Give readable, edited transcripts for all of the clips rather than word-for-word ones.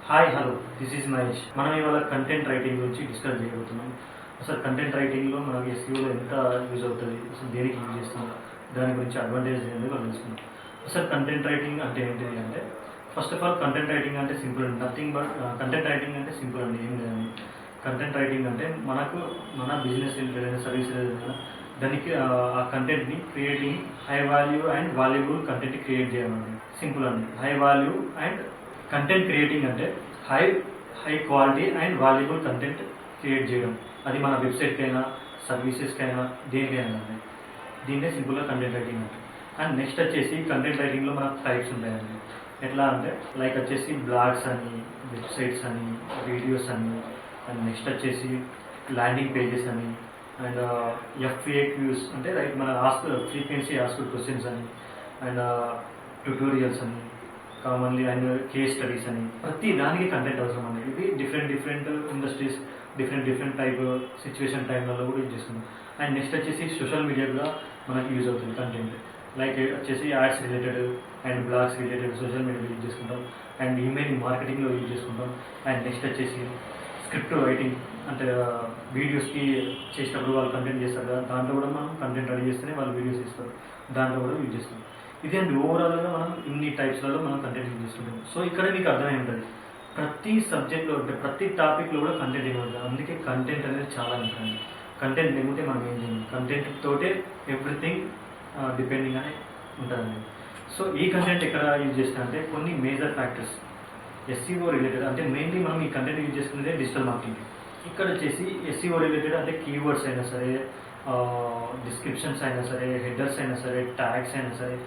Hi hello this is Mahesh. మనం ఇవాళ content writing గురించి డిస్కస్ చేయబోతున్నాం. అసలు కంటెంట్ రైటింగ్లో మనకి ఎస్ఈఓలో ఎంత యూజ్ అవుతుంది, అసలు దేనికి యూజ్ చేస్తాం, దాని గురించి అడ్వాంటేజ్ ఏంటో మనం తెలుసుకుందాం. అసలు కంటెంట్ రైటింగ్ అంటే ఏంటిది అంటే, first of all content writing అంటే సింపుల్ అండి, నథింగ్ బట్ కంటెంట్ రైటింగ్ అంటే సింపుల్ అండి, ఏం లేదండి. కంటెంట్ రైటింగ్ అంటే మన బిజినెస్ రిలేటెడ్ సర్వీస్ రిలేటెడ్ దానికి ఆ కంటెంట్ని creating high value and valuable content create చేయాలండి. సింపుల్ అండి. High value and content creating అంటే high high quality and valuable content create చేయడం. అది మన వెబ్సైట్కైనా సర్వీసెస్కైనా దేనికైనా అండి. దీన్నే సింపుల్గా కంటెంట్ రైటింగ్ అంటే. అండ్ నెక్స్ట్ వచ్చేసి కంటెంట్ రైటింగ్లో మనకు టైప్స్ ఉంటాయండి. ఎట్లా అంటే లైక్ వచ్చేసి బ్లాగ్స్ అని, వెబ్సైట్స్ అని, వీడియోస్ అని, అండ్ నెక్స్ట్ వచ్చేసి ల్యాండింగ్ పేజెస్ అని, అండ్ ఎఫ్ఏక్యూస్ అంటే లైక్ మన ఫ్రీక్వెన్సీ ఆస్క్డ్ క్వశ్చన్స్ అని, అండ్ ట్యూటోరియల్స్ అని కామన్లీ, అండ్ కేస్ స్టడీస్ అని. ప్రతి దానికి కంటెంట్ అవసరం అండి. ఇది different industries different type situation టైంలలో కూడా యూజ్ చేసుకుంటాం. అండ్ నెక్స్ట్ వచ్చేసి సోషల్ మీడియా కూడా మనకి యూజ్ అవుతుంది కంటెంట్. లైక్ వచ్చేసి ads related and blogs related social మీడియాలో యూజ్ చేసుకుంటాం. అండ్ ఈమెయిల్ మార్కెటింగ్లో యూజ్ చేసుకుంటాం. అండ్ నెక్స్ట్ వచ్చేసి స్క్రిప్ట్ రైటింగ్ అంటే వీడియోస్కి చేసేటప్పుడు వాళ్ళు కంటెంట్ చేస్తారు కదా, దాంట్లో కూడా మనం కంటెంట్ రెడీ చేస్తేనే వాళ్ళు వీడియోస్ ఇస్తారు, దాంట్లో కూడా యూజ్ చేస్తాం. ఇదే అండి ఓవరాల్గా మనం ఇన్ని టైప్స్లలో మనం కంటెంట్ యూజ్ చేసుకుంటాం. సో ఇక్కడ మీకు అర్థమై ఉంటుంది, ప్రతి సబ్జెక్ట్లో అంటే ప్రతి టాపిక్లో కూడా కంటెంట్ ఇవ్వాలి. అందుకే కంటెంట్ అనేది చాలా ఇంపార్టెంట్. కంటెంట్ లేకుంటే మనం ఏం చేయాలి, కంటెంట్ తోటే ఎవ్రీథింగ్ డిపెండింగ్ అని ఉంటుందండి. సో ఈ కంటెంట్ ఎక్కడ యూజ్ చేస్తామంటే కొన్ని మేజర్ ఫ్యాక్టర్స్ ఎస్ఈఓ రిలేటెడ్ అంటే మెయిన్లీ మనం ఈ కంటెంట్ యూజ్ చేసుకునేదే డిజిటల్ మార్కెటింగ్. ఇక్కడ వచ్చేసి ఎస్ఈఓ రిలేటెడ్ అంటే కీవర్డ్స్ అయినా సరే, డిస్క్రిప్షన్స్ అయినా సరే, హెడర్స్ అయినా సరే, ట్యాగ్స్ అయినా సరే,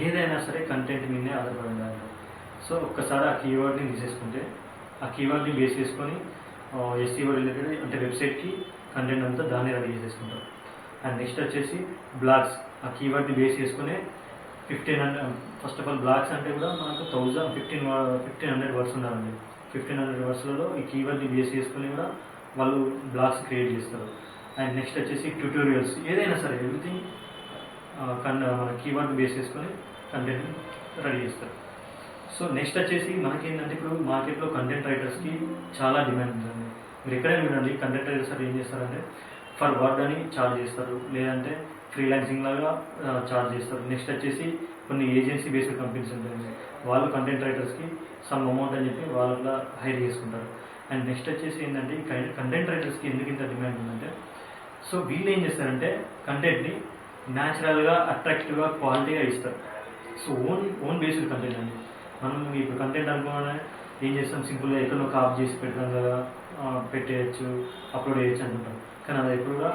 ఏదైనా సరే కంటెంట్ మీదనే ఆధారపడి ఉండాలి. సో ఒక్కసారి ఆ కీవర్డ్ని తీసేసుకుంటే ఆ కీవర్డ్ని బేస్ చేసుకొని ఎస్ఈఓ రిలేటెడ్ అంటే వెబ్సైట్కి కంటెంట్ అంతా దాన్ని రెడీ చేసేసుకుంటాం. అండ్ నెక్స్ట్ వచ్చేసి బ్లాగ్స్, ఆ కీవర్డ్ని బేస్ చేసుకునే 1500 ఫస్ట్ ఆఫ్ ఆల్ బ్లాగ్స్ అంటే కూడా మనకు 1500 వర్డ్స్ ఉండాలండి. 1500 వర్డ్స్లలో ఈ కీవర్డ్ని బేస్ చేసుకుని కూడా వాళ్ళు బ్లాగ్స్ క్రియేట్ చేస్తారు. అండ్ నెక్స్ట్ వచ్చేసి ట్యూటోరియల్స్, ఏదైనా సరే ఎవ్రీథింగ్ మన కీవర్డ్ బేస్ చేసుకొని కంటెంట్ని రెడీ చేస్తారు. సో నెక్స్ట్ వచ్చేసి మనకేంటంటే ఇప్పుడు మార్కెట్లో కంటెంట్ రైటర్స్కి చాలా డిమాండ్ ఉంటుంది. మీరు ఎక్కడైనా వినండి, కంటెంట్ రైటర్స్ ఏం చేస్తారంటే ఫర్ వర్డ్ అని ఛార్జ్ చేస్తారు, లేదంటే ఫ్రీలాన్సింగ్ లాగా ఛార్జ్ చేస్తారు. నెక్స్ట్ వచ్చేసి కొన్ని ఏజెన్సీ బేస్డ్ కంపెనీస్ ఉంటాయి, వాళ్ళు కంటెంట్ రైటర్స్కి సమ్ అమౌంట్ అని చెప్పి వాళ్ళ హైర్ చేసుకుంటారు. అండ్ నెక్స్ట్ వచ్చేసి ఏంటంటే కంటెంట్ రైటర్స్కి ఎందుకు ఇంత డిమాండ్ ఉందంటే, సో వీళ్ళు ఏం చేస్తారంటే కంటెంట్ని న్యాచురల్గా అట్రాక్టివ్గా క్వాలిటీగా ఇస్తారు. సో ఓన్ బేస్డ్ కంటెంట్ అండి. మనం ఇప్పుడు కంటెంట్ అనుకోగానే ఏం చేస్తాం, సింపుల్గా ఎక్కడో కాప్ చేసి పెడతాం కదా, పెట్టేయచ్చు, అప్లోడ్ చేయొచ్చు అనుకుంటాం. కానీ అది ఎప్పుడు కూడా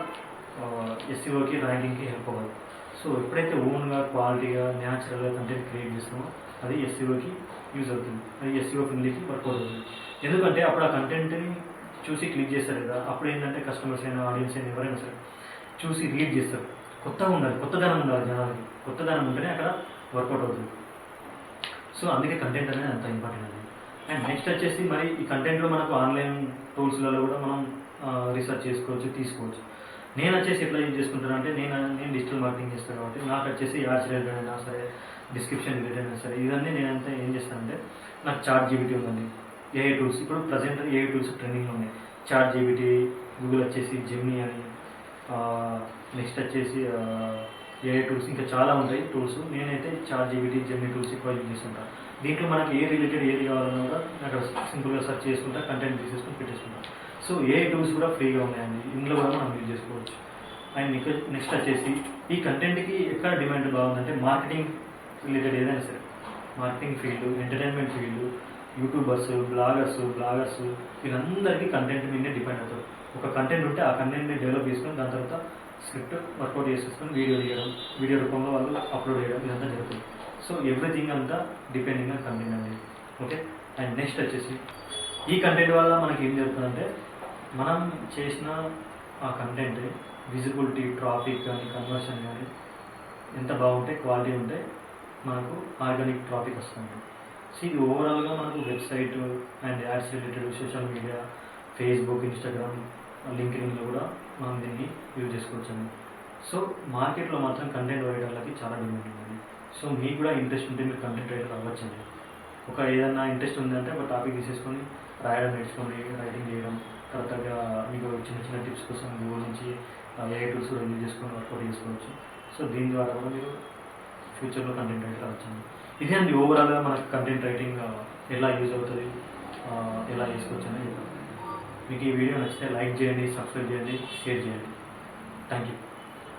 ఎస్ఈఓకి ర్యాంకింగ్కి హెల్ప్ అవ్వదు. సో ఎప్పుడైతే ఓన్గా క్వాలిటీగా న్యాచురల్గా కంటెంట్ క్రియేట్ చేస్తామో అది ఎస్ఈఓకి యూజ్ అవుతుంది, అది ఎస్ఈఓ ఫ్రెండ్లీకి వర్కౌట్ అవుతుంది. ఎందుకంటే అప్పుడు ఆ కంటెంట్ని చూసి క్లిక్ చేస్తారు కదా, అప్పుడు ఏంటంటే కస్టమర్స్ అయినా ఆడియన్స్ అయినా ఎవరైనా సరే చూసి రీడ్ చేస్తారు. కొత్తగా ఉండాలి, కొత్తదనం ఉండాలి, జనాలకి కొత్తదనం ఉంటేనే అక్కడ వర్కౌట్ అవుతుంది. సో అందుకే కంటెంట్ అనేది అంత ఇంపార్టెంట్ అండి. అండ్ నెక్స్ట్ వచ్చేసి మరి ఈ కంటెంట్లో మనకు ఆన్లైన్ టూల్స్లలో కూడా మనం రీసెర్చ్ చేసుకోవచ్చు, తీసుకోవచ్చు. నేను వచ్చేసి ఎట్లా యూజ్ చేసుకుంటాను అంటే, నేను డిజిటల్ మార్కెటింగ్ చేస్తాను కాబట్టి నాకు వచ్చేసి యాడ్స్ రిలేటెడ్ అయినా సరే, డిస్క్రిప్షన్ రిలేటెడ్ అయినా సరే, ఇవన్నీ నేనంతా ఏం చేస్తానంటే, నాకు చాట్ జీపీటీ ఉందండి, ఏఐ టూల్స్ ఇప్పుడు ప్రజెంట్ ఏఐ టూల్స్ ట్రెండింగ్లో ఉన్నాయి. చాట్ జీపీటీ, గూగుల్ వచ్చేసి జెమినీ అని, నెక్స్ట్ వచ్చేసి ఏఐ టూల్స్, ఇంకా చాలా ఉంటాయి టూల్స్. నేనైతే చాట్ జీపీటీ, జెమినీ టూల్స్ ఎక్కువ యూజ్ చేస్తుంటాను. దీంట్లో మనకి ఏ రిలేటెడ్ ఏది కావాలన్నా కూడా అక్కడ సింపుల్గా సెర్చ్ చేసుకుంటా, కంటెంట్ తీసేసుకుని పెట్టేసుకుంటాం. సో ఏఐ టూల్స్ కూడా ఫ్రీగా ఉన్నాయండి, ఇందులో కూడా మనం యూజ్ చేసుకోవచ్చు. అండ్ నెక్స్ట్ వచ్చేసి ఈ కంటెంట్కి ఎక్కడ డిమాండ్ బాగుందంటే మార్కెటింగ్ రిలేటెడ్ ఏదైనా సరే, marketing field, entertainment field, YouTubers, bloggers వీళ్ళందరికీ కంటెంట్ మీదే డిపెండ్ అవుతారు. ఒక కంటెంట్ ఉంటే ఆ కంటెంట్ని డెవలప్ చేసుకొని దాని తర్వాత స్క్రిప్ట్ వర్కౌట్ చేసేసుకొని వీడియో రూపంలో వాళ్ళు అప్లోడ్ చేయడం ఇదంతా జరుగుతుంది. సో ఎవ్రీథింగ్ అంతా డిపెండింగ్ ఆన్ కంటెంట్ అనేది. ఓకే. అండ్ నెక్స్ట్ వచ్చేసి ఈ కంటెంట్ వల్ల మనకి ఏం జరుగుతుందంటే, మనం చేసిన ఆ కంటెంట్ విజిబిలిటీ, ట్రాఫిక్ కానీ, కన్వర్షన్ కానీ ఎంత బాగుంటే, క్వాలిటీ ఉంటే మనకు ఆర్గానిక్ ట్రాఫిక్ వస్తుంది. సో ఇది ఓవరాల్గా మనకు website and ads related social media, Facebook, Instagram, లింక్డ్ఇన్లో కూడా మనం దీన్ని యూజ్ చేసుకోవచ్చండి. సో మార్కెట్లో మాత్రం కంటెంట్ రైటర్లకి చాలా డిమాండ్ ఉందండి. సో మీకు కూడా ఇంట్రెస్ట్ ఉంటే మీరు కంటెంట్ రైటర్ అవ్వచ్చండి. ఒక ఏదైనా ఇంట్రెస్ట్ ఉందంటే ఒక టాపిక్ తీసేసుకొని రాయడం నేర్చుకోండి, రైటింగ్ చేయడం. తర్వాత మీకు చిన్న చిన్న టిప్స్ కోసం గూగుల్ నుంచి ఏఐ టూల్స్ కూడా యూజ్ చేసుకొని వర్కౌట్ చేసుకోవచ్చు. సో దీని ద్వారా కూడా మీరు ఫ్యూచర్లో కంటెంట్ రైటర్ అవ్వచ్చు. ఇదే అండి ఓవరాల్గా మనకు కంటెంట్ రైటింగ్ ఎలా యూజ్ అవుతుంది, ఎలా చేసుకోవచ్చు అనేది. మీకు ఈ వీడియో నచ్చితే లైక్ చేయండి, సబ్స్క్రైబ్ చేయండి, షేర్ చేయండి. Thank you.